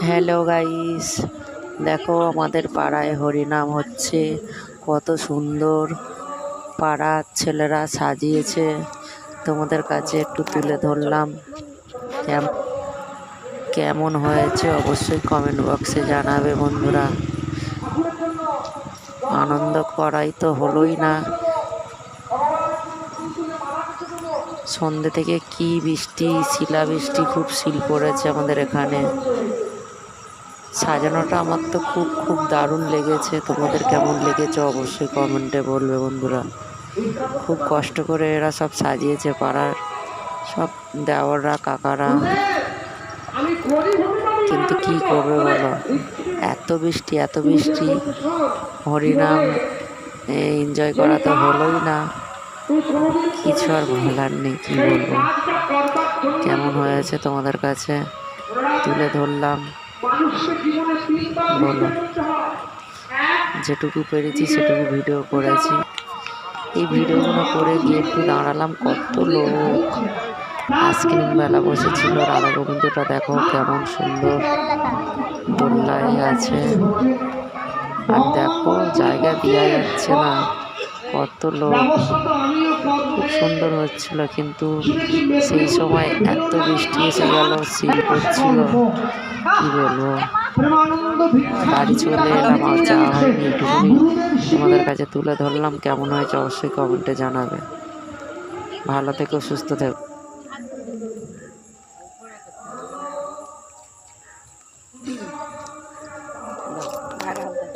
Hello guys, দেখো আমাদের পাড়ায় হরিনাম হচ্ছে। কত সুন্দর পাড়ার ছেলেরা সাজিয়েছে, তোমাদের কাছে একটু তুলে ধরলাম। কেমন হয়েছে অবশ্যই কমেন্ট বক্সে জানাবে বন্ধুরা। আনন্দ করাই তো হলোই না, সন্ধ্যে থেকে কি বৃষ্টি, শিলাবৃষ্টি, খুব শিল পড়েছে আমাদের এখানে। সাজানোটা আমার তো খুব দারুণ লেগেছে। তোমাদের কেমন লেগেছে অবশ্যই কমেন্টে বলবে বন্ধুরা। খুব কষ্ট করে এরা সব সাজিয়েছে, পাড়ার সব দেওররা কাকারা। কিন্তু কি করবে বলো, এত বৃষ্টি হরিনাম এনজয় করা তো হলোই না। কিছু আর বলার নেই, কি বলবো। কেমন হয়েছে তোমাদের কাছে তুলে ধরলাম, বলো। যেটুকু পেরেছি সেটুকু ভিডিও করেছি। এই ভিডিওগুলো করে গিয়ে একটু দাঁড়ালাম, কত লোক। আইসক্রিম মেলা বসেছিল, রাধা গোবিন্দটা দেখো কেমন সুন্দর দোল্লায় আছে। আর দেখো জায়গা দেওয়া যাচ্ছে না, কত লোক। খুব সুন্দর হচ্ছিল, কিন্তু সেই সময় এত বৃষ্টি এসে গেল, শিল পড়ছিল, কি বলবো। বাড়ি চলে এলাম, আর যাওয়া হয়নি। এটুকুনি তোমাদের কাছে তুলে ধরলাম। কেমন হয়েছে অবশ্যই কমেন্টে জানাবে। ভালো থেকো, সুস্থ থেকো।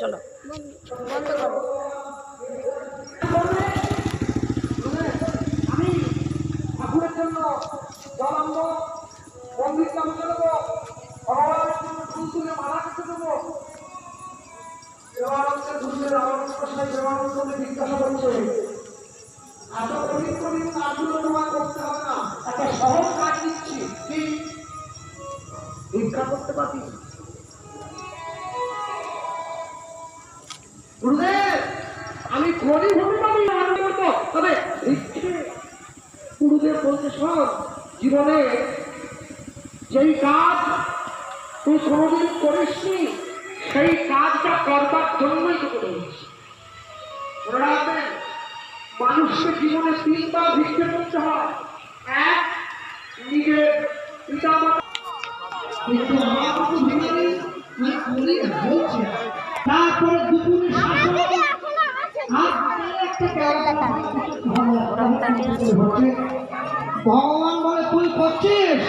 চলো ভিক্ষা করতে পারি। গুরুদেব, আমি গরিব হতে পারি আনন্দ করবো, তবে গুরুদেব বলতে শোন, জীবনে যেই কাজ তুই কোনোদিন করিসনি সেই কাজটা করবার জন্যই তোকে বলেছি। মনে রাখবেন, মানুষের জীবনে তিনবার ভিক্ষা করতে হয়। এক, নিজের পিতা মাতা, তারপরে দুপুরে ভগবান বলে তুই করছিস